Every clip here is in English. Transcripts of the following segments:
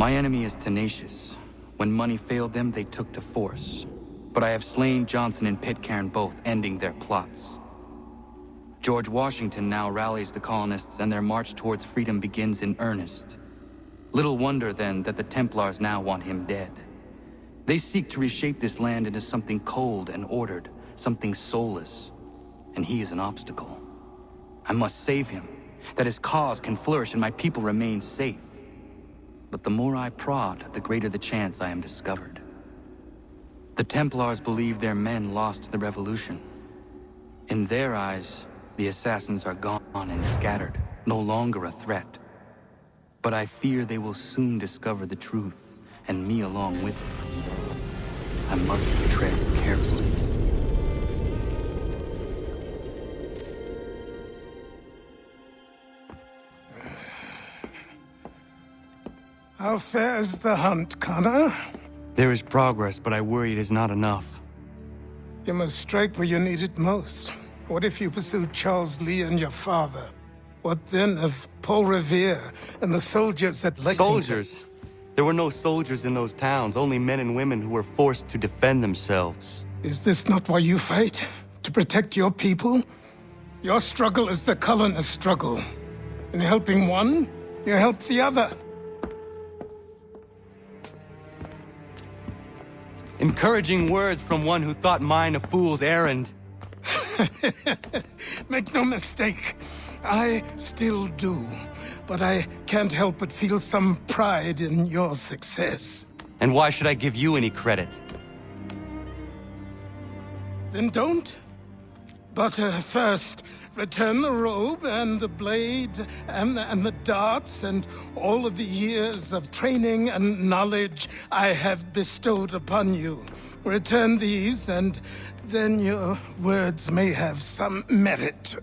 My enemy is tenacious. When money failed them, they took to force. But I have slain Johnson and Pitcairn both, ending their plots. George Washington now rallies the colonists and their march towards freedom begins in earnest. Little wonder, then, that the Templars now want him dead. They seek to reshape this land into something cold and ordered, something soulless. And he is an obstacle. I must save him, that his cause can flourish and my people remain safe. But the more I prod, the greater the chance I am discovered. The Templars believe their men lost the revolution. In their eyes, the assassins are gone and scattered, no longer a threat. But I fear they will soon discover the truth, and me along with them. I must tread carefully. How fares the hunt, Connor? There is progress, but I worry it is not enough. You must strike where you need it most. What if you pursued Charles Lee and your father? What then of Paul Revere and the soldiers at Lexington? Soldiers? There were no soldiers in those towns, only men and women who were forced to defend themselves. Is this not why you fight? To protect your people? Your struggle is the colonist struggle. In helping one, you help the other. Encouraging words from one who thought mine a fool's errand. Make no mistake, I still do. But I can't help but feel some pride in your success. And why should I give you any credit? Then don't. But first, return the robe and the blade and the darts and all of the years of training and knowledge I have bestowed upon you. Return these, and then your words may have some merit.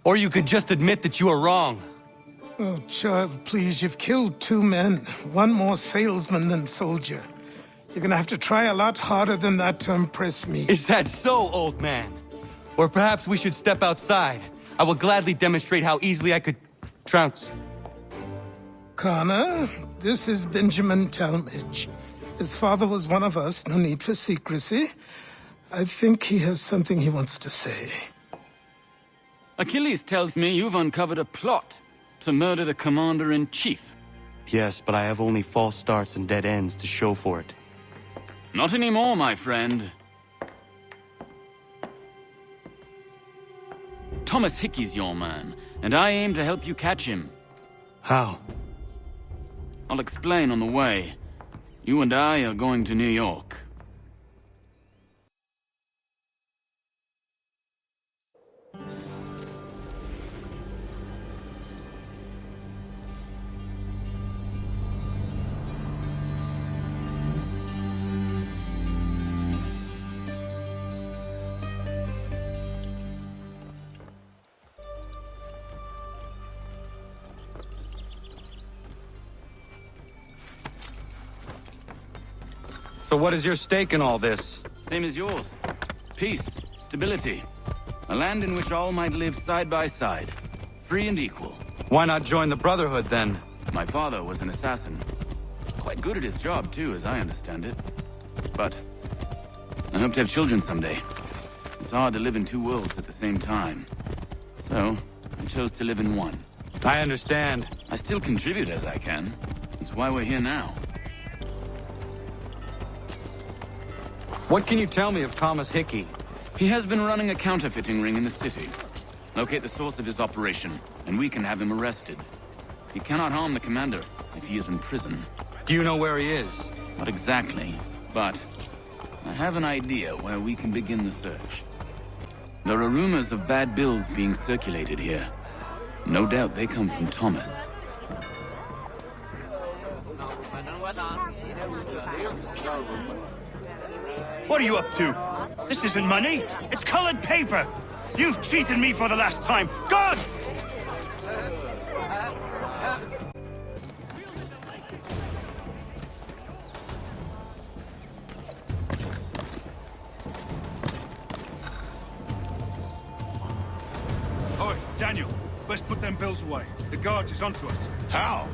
Or you could just admit that you are wrong. Oh, child, please, you've killed 2 men. One more salesman than soldier. You're gonna have to try a lot harder than that to impress me. Is that so, old man? Or perhaps we should step outside. I will gladly demonstrate how easily I could trounce. Connor, this is Benjamin Talmadge. His father was one of us, no need for secrecy. I think he has something he wants to say. Achilles tells me you've uncovered a plot to murder the Commander-in-Chief. Yes, but I have only false starts and dead ends to show for it. Not anymore, my friend. Thomas Hickey's your man, and I aim to help you catch him. How? I'll explain on the way. You and I are going to New York. So what is your stake in all this? Same as yours. Peace, stability. A land in which all might live side by side. Free and equal. Why not join the Brotherhood, then? My father was an assassin. Quite good at his job, too, as I understand it. But I hope to have children someday. It's hard to live in 2 worlds at the same time. So, I chose to live in one. I understand. I still contribute as I can. That's why we're here now. What can you tell me of Thomas Hickey? He has been running a counterfeiting ring in the city. Locate the source of his operation, and we can have him arrested. He cannot harm the commander if he is in prison. Do you know where he is? Not exactly, but I have an idea where we can begin the search. There are rumors of bad bills being circulated here. No doubt they come from Thomas. What are you up to? This isn't money. It's colored paper. You've cheated me for the last time. Gods! Daniel, let's put them bills away. The guards is onto us. How?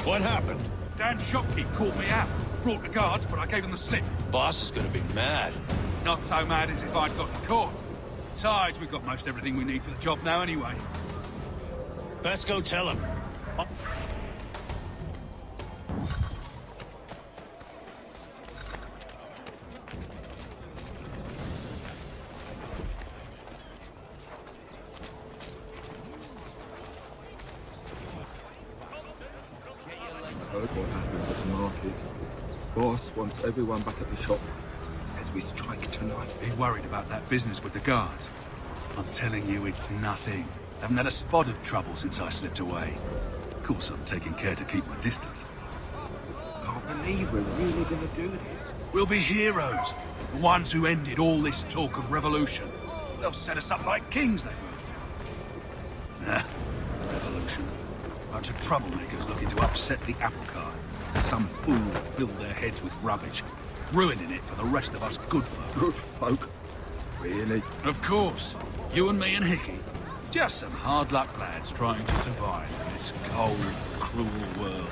What happened? Dan shopkeep called me out. Brought the guards, but I gave them the slip. Boss is gonna be mad. Not so mad as if I'd gotten caught. Besides, we've got most everything we need for the job now anyway. Best go tell him. Heard what happened at the market. Boss wants everyone back at the shop. Says we strike tonight. Be worried about that business with the guards. I'm telling you, it's nothing. Haven't had a spot of trouble since I slipped away. Of course, I'm taking care to keep my distance. Can't believe we're really gonna do this. We'll be heroes. The ones who ended all this talk of revolution. They'll set us up like kings, they will. Nah, revolution. Bunch of troublemakers looking to upset the apple cart. Some fool filled their heads with rubbish, ruining it for the rest of us good folk. Good folk. Really? Of course. You and me and Hickey. Just some hard luck lads trying to survive in this cold, cruel world.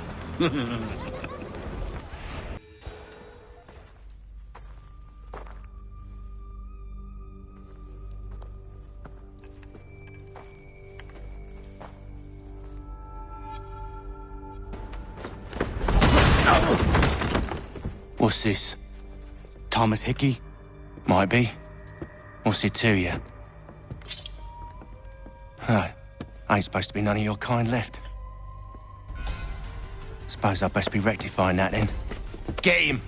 What's this? Thomas Hickey? Might be. What's it to you? Ain't supposed to be none of your kind left. Suppose I'd best be rectifying that then. Get him!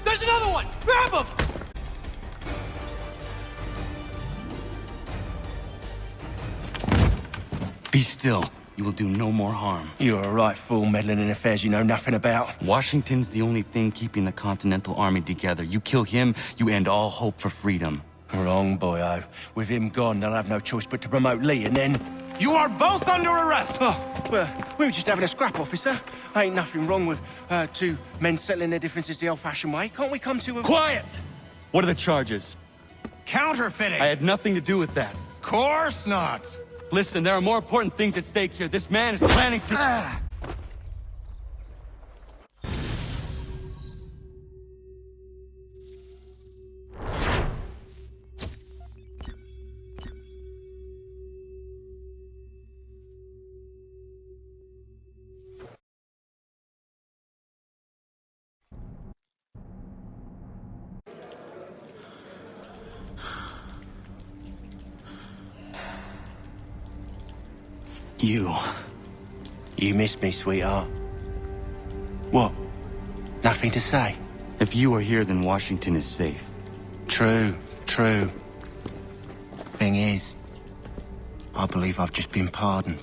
There's another one! Grab him! Be still. You will do no more harm. You're a right fool meddling in affairs you know nothing about. Washington's the only thing keeping the Continental Army together. You kill him, you end all hope for freedom. Wrong, boyo. With him gone, they'll have no choice but to promote Lee, and then... You are both under arrest! Oh, well, we were just having a scrap, officer. Ain't nothing wrong with two men settling their differences the old-fashioned way. Can't we come to a... Quiet! What are the charges? Counterfeiting! I had nothing to do with that. Course not! Listen, there are more important things at stake here. This man is planning to... You missed me, sweetheart. What? Nothing to say? If you are here, then Washington is safe. True. Thing is, I believe I've just been pardoned.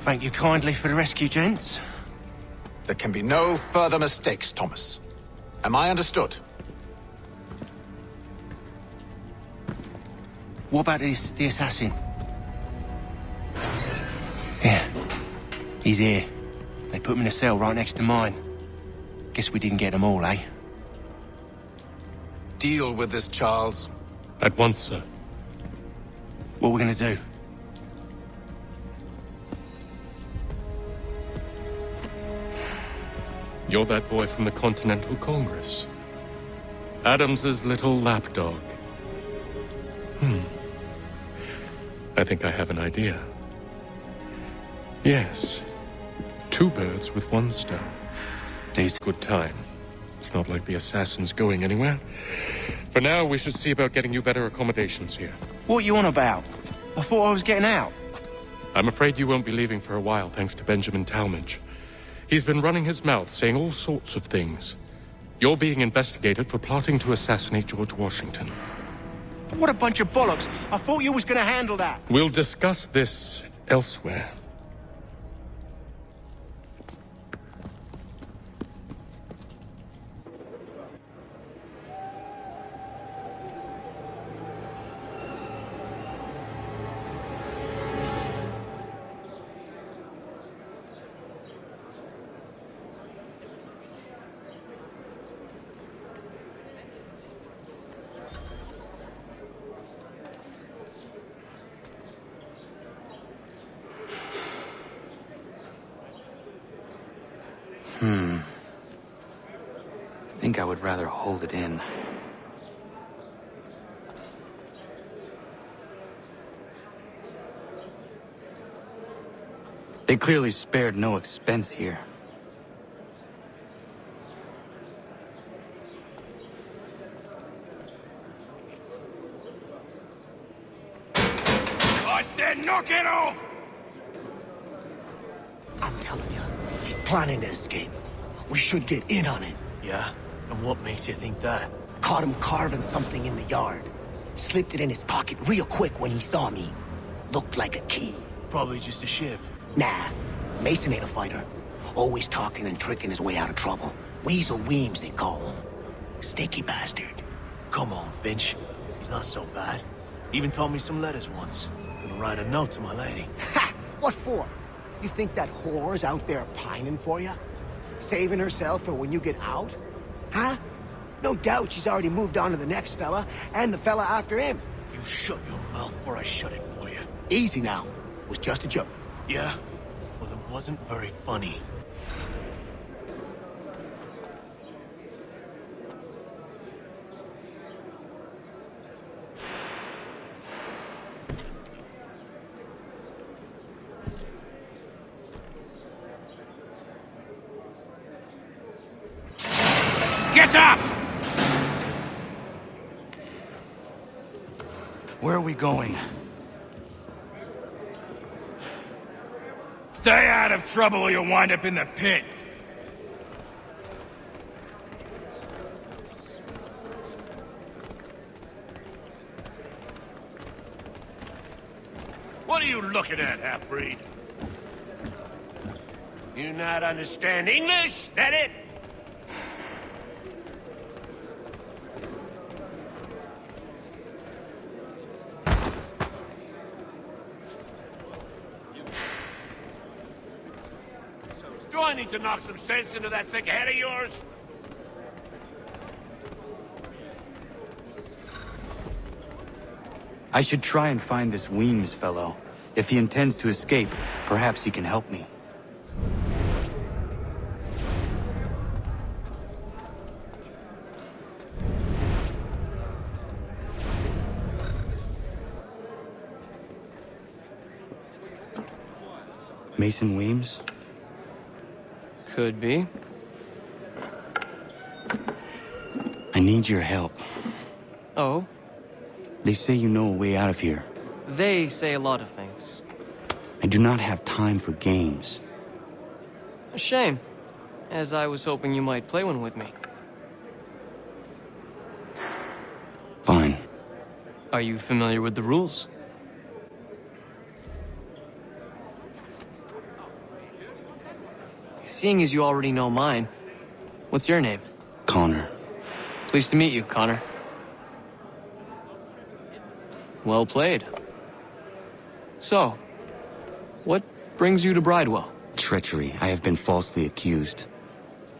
Thank you kindly for the rescue, gents. There can be no further mistakes, Thomas. Am I understood? What about the assassin? Yeah, he's here. They put him in a cell right next to mine. Guess we didn't get them all, eh? Deal with this, Charles. At once, sir. What are we gonna do? You're that boy from the Continental Congress. Adams's little lapdog. I think I have an idea. Yes. Two birds with one stone. Dude. Good time. It's not like the assassin's going anywhere. For now, we should see about getting you better accommodations here. What are you on about? I thought I was getting out. I'm afraid you won't be leaving for a while, thanks to Benjamin Talmadge. He's been running his mouth, saying all sorts of things. You're being investigated for plotting to assassinate George Washington. What a bunch of bollocks. I thought you was gonna handle that. We'll discuss this elsewhere. I think I would rather hold it in. They clearly spared no expense here. I said knock it off! I'm telling you, he's planning to escape. We should get in on it. Yeah? And what makes you think that? Caught him carving something in the yard. Slipped it in his pocket real quick when he saw me. Looked like a key. Probably just a shiv. Nah, Mason ain't a fighter. Always talking and tricking his way out of trouble. Weasel Weems, they call him. Sticky bastard. Come on, Finch. He's not so bad. Even taught me some letters once. Gonna write a note to my lady. Ha! What for? You think that whore's out there pining for you? Saving herself for when you get out? Huh? No doubt she's already moved on to the next fella, and the fella after him. You shut your mouth before I shut it for you. Easy now. Was just a joke. Yeah? Well, it wasn't very funny. Get up! Where are we going? Stay out of trouble or you'll wind up in the pit. What are you looking at, half-breed? You not understand English? That it? Do I need to knock some sense into that thick head of yours? I should try and find this Weems fellow. If he intends to escape, perhaps he can help me. Mason Weems? Could be. I need your help. Oh? They say you know a way out of here. They say a lot of things. I do not have time for games. A shame, as I was hoping you might play one with me. Fine. Are you familiar with the rules? Seeing as you already know mine, what's your name? Connor. Pleased to meet you, Connor. Well played. So, what brings you to Bridewell? Treachery. I have been falsely accused.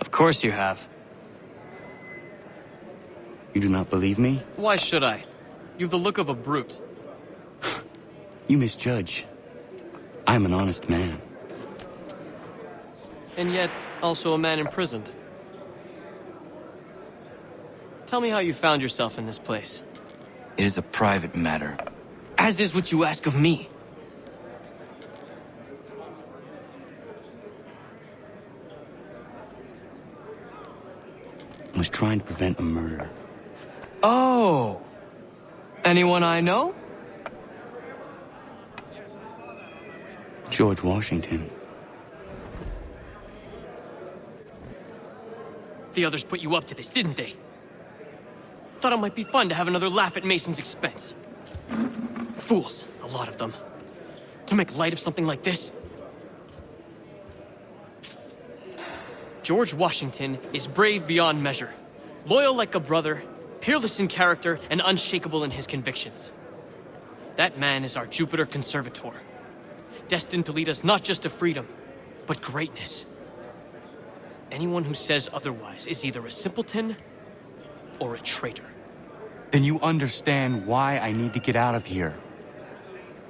Of course you have. You do not believe me? Why should I? You've the look of a brute. You misjudge. I am an honest man. And yet, also a man imprisoned. Tell me how you found yourself in this place. It is a private matter. As is what you ask of me. I was trying to prevent a murder. Oh! Anyone I know? George Washington. The others put you up to this, didn't they? Thought it might be fun to have another laugh at Mason's expense. Fools, a lot of them. To make light of something like this. George Washington is brave beyond measure, loyal like a brother, peerless in character, and unshakable in his convictions. That man is our Jupiter Conservator, destined to lead us not just to freedom, but greatness. Anyone who says otherwise is either a simpleton or a traitor. Then you understand why I need to get out of here.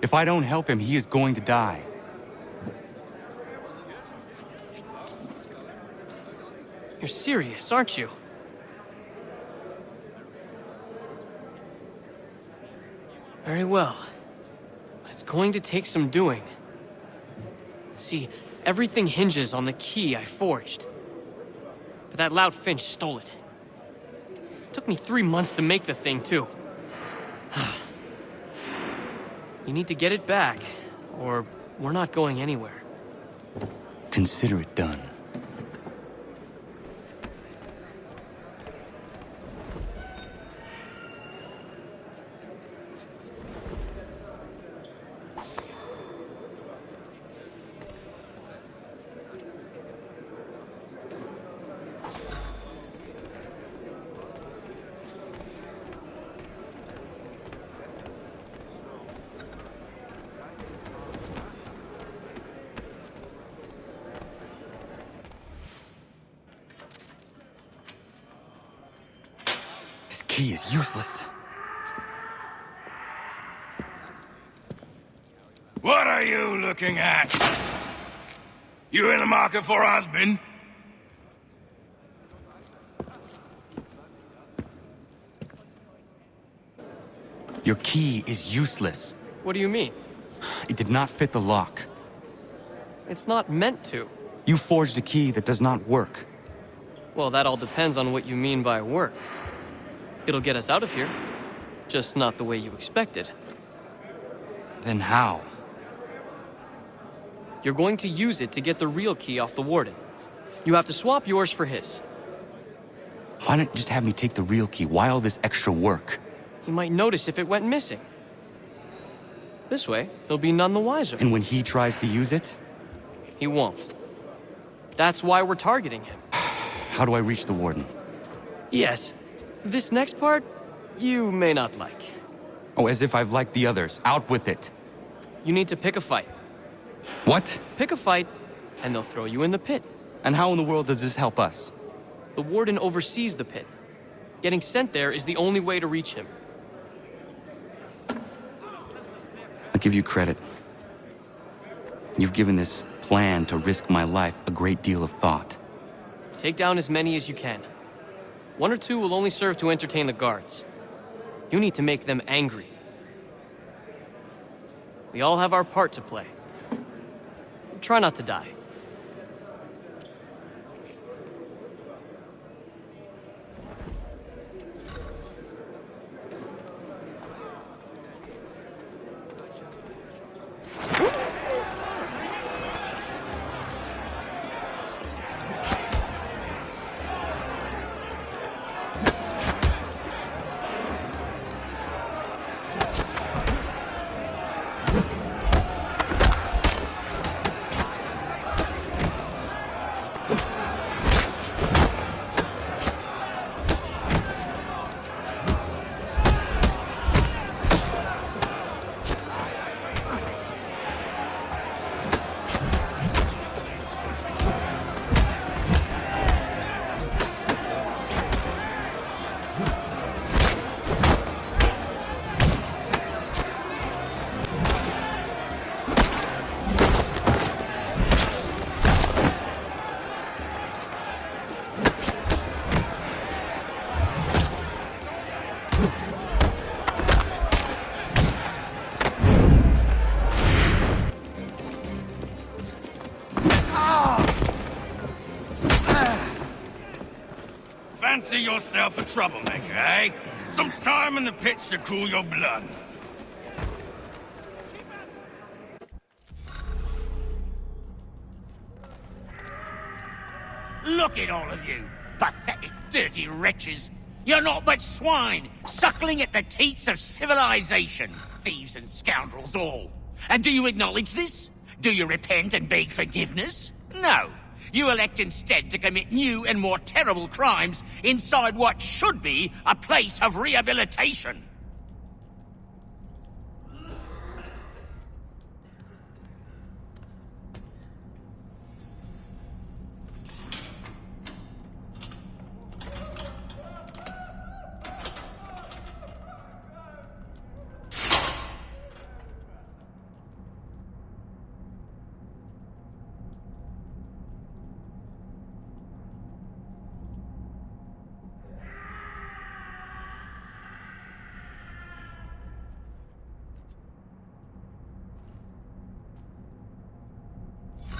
If I don't help him, he is going to die. You're serious, aren't you? Very well. But it's going to take some doing. See, everything hinges on the key I forged. But that lout Finch stole it. Took me 3 months to make the thing, too. You need to get it back, or we're not going anywhere. Consider it done. This key is useless. What are you looking at? You in the market for a husband? Your key is useless. What do you mean? It did not fit the lock. It's not meant to. You forged a key that does not work. Well, that all depends on what you mean by work. It'll get us out of here. Just not the way you expected. Then how? You're going to use it to get the real key off the warden. You have to swap yours for his. Why not just have me take the real key? Why all this extra work? He might notice if it went missing. This way, he'll be none the wiser. And when he tries to use it? He won't. That's why we're targeting him. How do I reach the warden? Yes. This next part, you may not like. Oh, as if I've liked the others. Out with it. You need to pick a fight. What? Pick a fight, and they'll throw you in the pit. And how in the world does this help us? The warden oversees the pit. Getting sent there is the only way to reach him. I'll give you credit. You've given this plan to risk my life a great deal of thought. Take down as many as you can. 1 or 2 will only serve to entertain the guards. You need to make them angry. We all have our part to play. Try not to die. Fancy yourself a troublemaker, eh? Some time in the pits to cool your blood. Look at all of you, pathetic, dirty wretches. You're not but swine, suckling at the teats of civilization. Thieves and scoundrels all. And do you acknowledge this? Do you repent and beg forgiveness? No. You elect instead to commit new and more terrible crimes inside what should be a place of rehabilitation.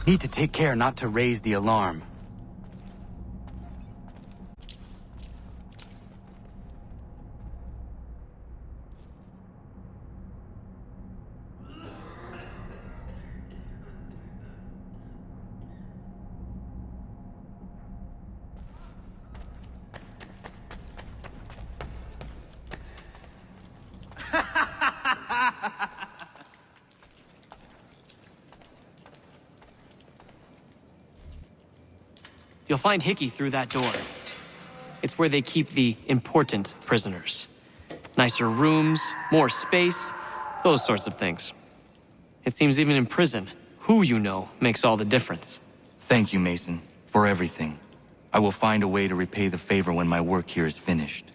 Need to take care not to raise the alarm. You'll find Hickey through that door. It's where they keep the important prisoners. Nicer rooms, more space, those sorts of things. It seems even in prison, who you know makes all the difference. Thank you, Mason, for everything. I will find a way to repay the favor when my work here is finished.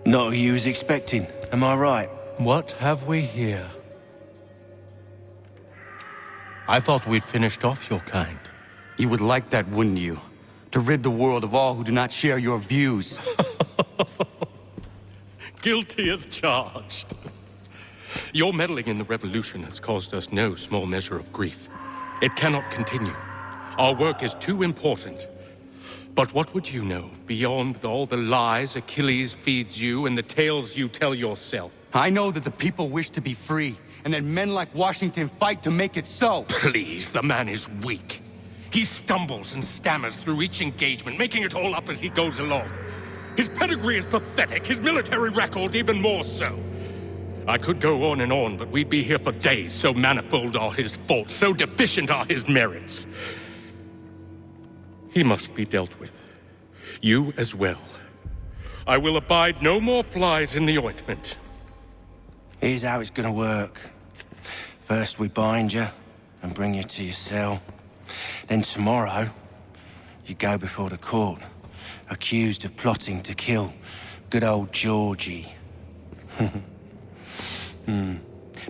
Not who you was expecting, am I right? What have we here? I thought we'd finished off your kind. You would like that, wouldn't you? To rid the world of all who do not share your views. Guilty as charged. Your meddling in the revolution has caused us no small measure of grief. It cannot continue. Our work is too important. But what would you know beyond all the lies Achilles feeds you and the tales you tell yourself? I know that the people wish to be free, and that men like Washington fight to make it so. Please, the man is weak. He stumbles and stammers through each engagement, making it all up as he goes along. His pedigree is pathetic, his military record even more so. I could go on, but we'd be here for days, so manifold are his faults, so deficient are his merits. He must be dealt with. You as well. I will abide no more flies in the ointment. Here's how it's gonna work. First we bind you and bring you to your cell. Then tomorrow, you go before the court, accused of plotting to kill good old Georgie.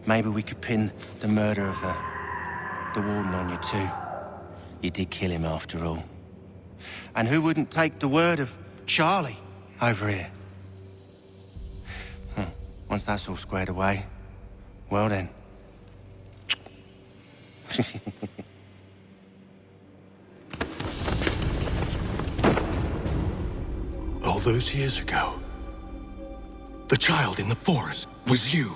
Maybe we could pin the murder of the warden on you too. You did kill him after all. And who wouldn't take the word of Charlie over here? Once that's all squared away, well then. All those years ago, the child in the forest was you.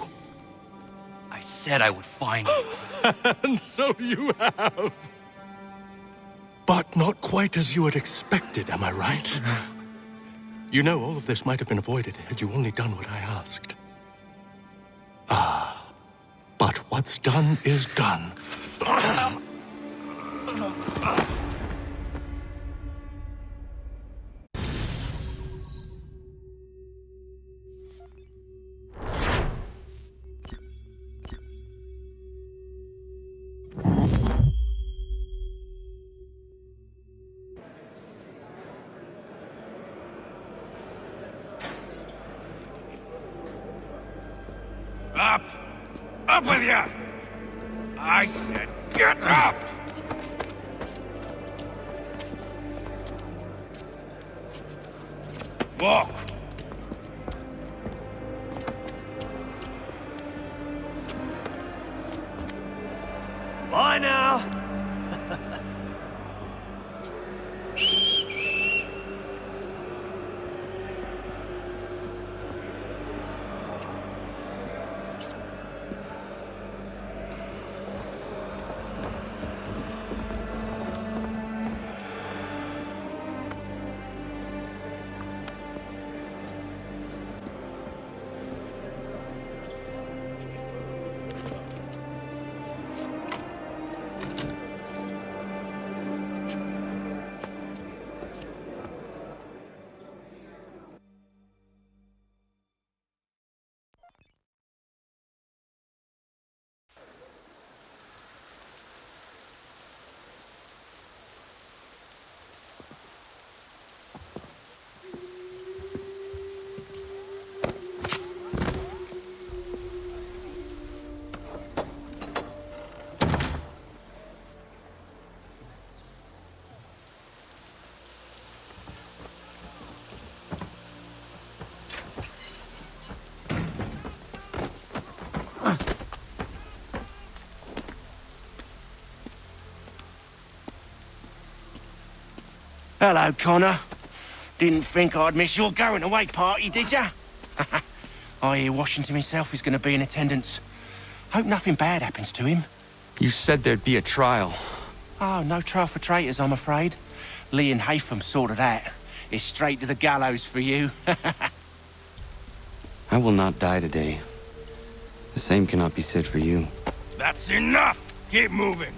I said I would find you. And so you have. But not quite as you had expected, am I right? You know, all of this might have been avoided had you only done what I asked. But what's done is done. Up! Up with you! I said get up! Walk! Bye now! Hello, Connor. Didn't think I'd miss your going-away party, did ya? I hear Washington himself is going to be in attendance. Hope nothing bad happens to him. You said there'd be a trial. Oh, no trial for traitors, I'm afraid. Lee and Haytham sorted that. It's straight to the gallows for you. I will not die today. The same cannot be said for you. That's enough! Keep moving!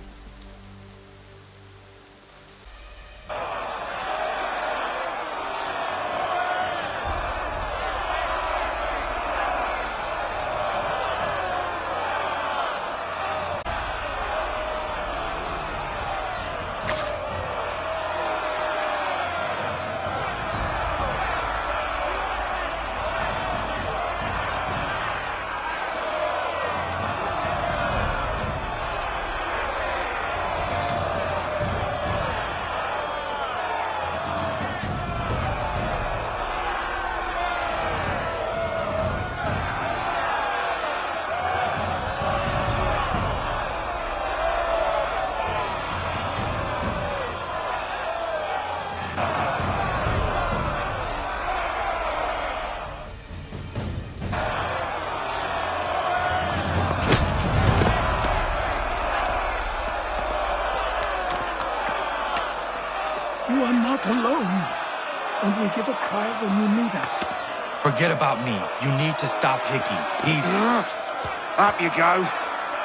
You are not alone. Only give a cry when you need us. Forget about me. You need to stop Hickey. He's... Up you go.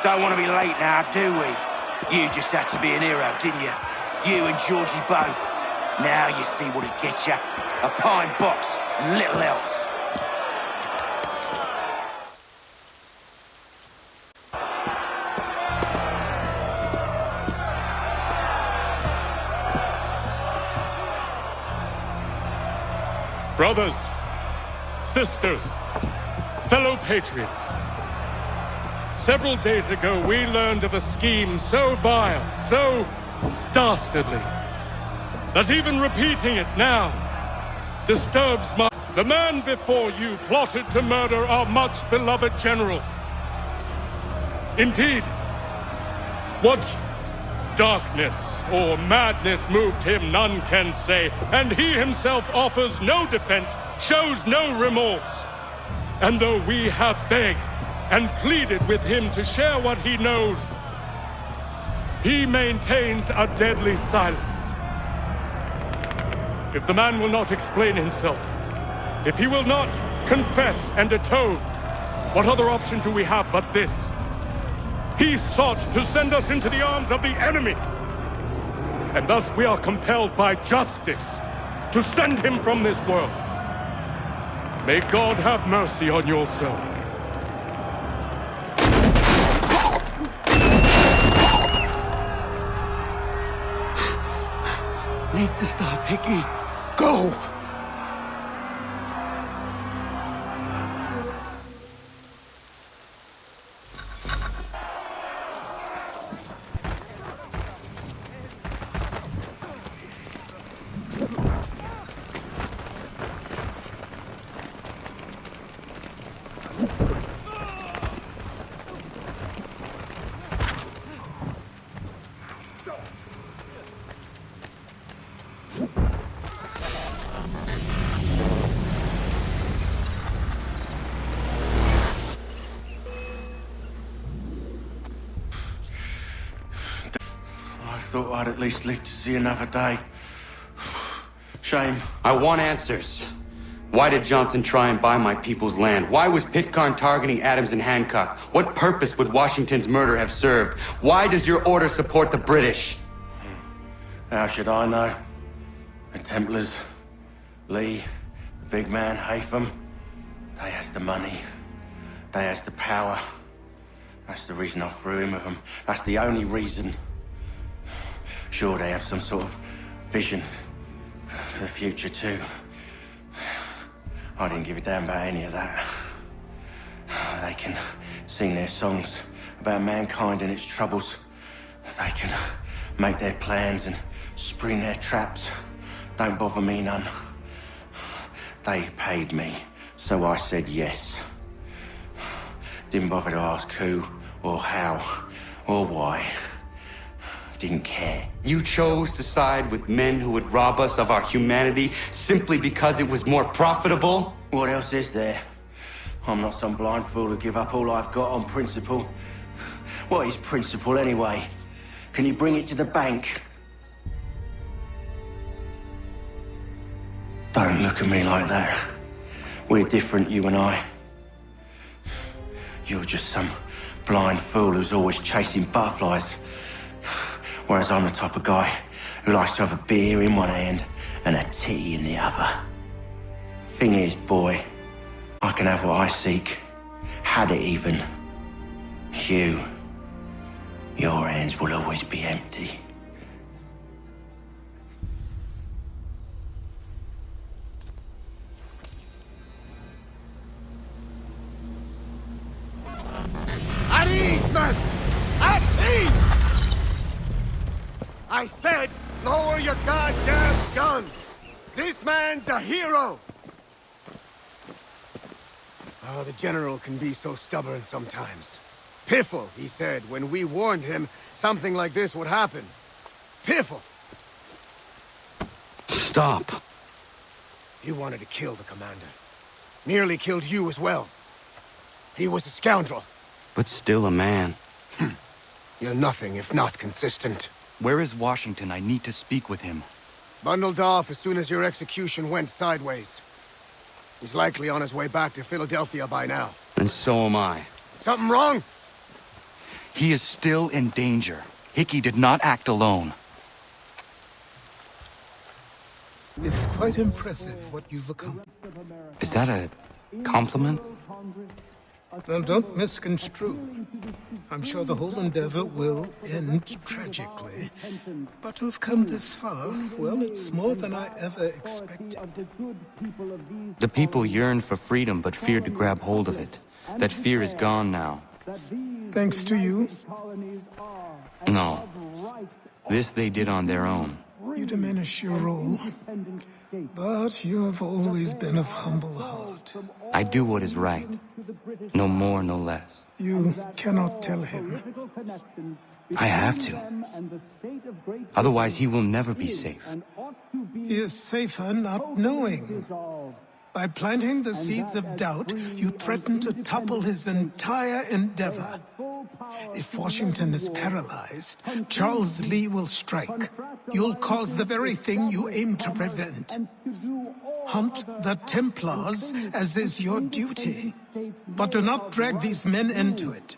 Don't want to be late now, do we? You just had to be an hero, didn't you? You and Georgie both. Now you see what it gets you. A pine box and little else. Brothers, sisters, fellow patriots. Several days ago, we learned of a scheme so vile, so dastardly, that even repeating it now disturbs my... The man before you plotted to murder our much-beloved general. Indeed, what darkness or madness moved him, none can say, and he himself offers no defense, shows no remorse. And though we have begged and pleaded with him to share what he knows, he maintains a deadly silence. If the man will not explain himself, if he will not confess and atone, what other option do we have but this? He sought to send us into the arms of the enemy. And thus we are compelled by justice to send him from this world. May God have mercy on your soul. Need to stop, Hickey. Go! I thought I'd at least live to see another day. Shame. I want answers. Why did Johnson try and buy my people's land? Why was Pitcairn targeting Adams and Hancock? What purpose would Washington's murder have served? Why does your order support the British? How should I know? The Templars, Lee, the big man, Haytham, they has the money. They has the power. That's the reason I threw in with them. That's the only reason. Sure, they have some sort of vision for the future too. I didn't give a damn about any of that. They can sing their songs about mankind and its troubles. They can make their plans and spring their traps. Don't bother me none. They paid me, so I said yes. Didn't bother to ask who, or how, or why. didn't care. You chose to side with men who would rob us of our humanity simply because it was more profitable? What else is there? I'm not some blind fool who give up all I've got on principle. What is principle anyway? Can you bring it to the bank? Don't look at me like that. We're different, you and I. You're just some blind fool who's always chasing butterflies. Whereas I'm the type of guy who likes to have a beer in one hand and a tea in the other. Thing is, boy, I can have what I seek. Had it even. Your hands will always be empty. At ease, men! At ease! I said, lower your goddamn guns! This man's a hero! Oh, the General can be so stubborn sometimes. Piffle, he said, when we warned him something like this would happen. Piffle! Stop. He wanted to kill the commander. Nearly killed you as well. He was a scoundrel. But still a man. You're nothing if not consistent. Where is Washington? I need to speak with him. Bundled off as soon as your execution went sideways. He's likely on his way back to Philadelphia by now. And so am I. Something wrong? He is still in danger. Hickey did not act alone. It's quite impressive what you've accomplished. Is that a compliment? Now, don't misconstrue. I'm sure the whole endeavor will end tragically. But to have come this far, well, it's more than I ever expected. The people yearned for freedom but feared to grab hold of it. That fear is gone now. Thanks to you? No. This they did on their own. You diminish your role. But you have always been of humble heart. I do what is right. No more, no less. You cannot tell him. I have to. Otherwise, he will never be safe. He is safer not knowing. By planting the seeds of doubt, you threaten to topple his entire endeavor. If Washington is paralyzed, Charles Lee will strike. You'll cause the very thing you aim to prevent. Hunt the Templars, as is your duty. But do not drag these men into it.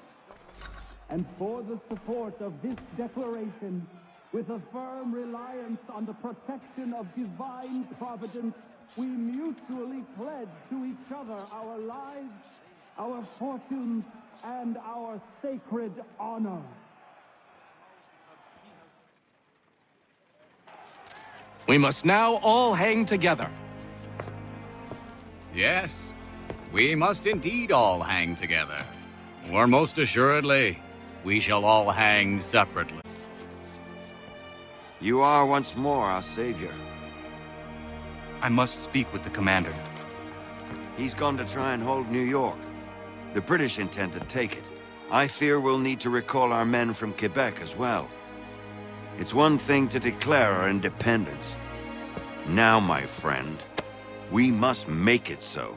And for the support of this declaration, with a firm reliance on the protection of divine providence, we mutually pledge to each other our lives, our fortunes, and our sacred honor. We must now all hang together. Yes, we must indeed all hang together. Or most assuredly, we shall all hang separately. You are once more our savior. I must speak with the commander. He's gone to try and hold New York. The British intend to take it. I fear we'll need to recall our men from Quebec as well. It's one thing to declare our independence. Now, my friend, we must make it so.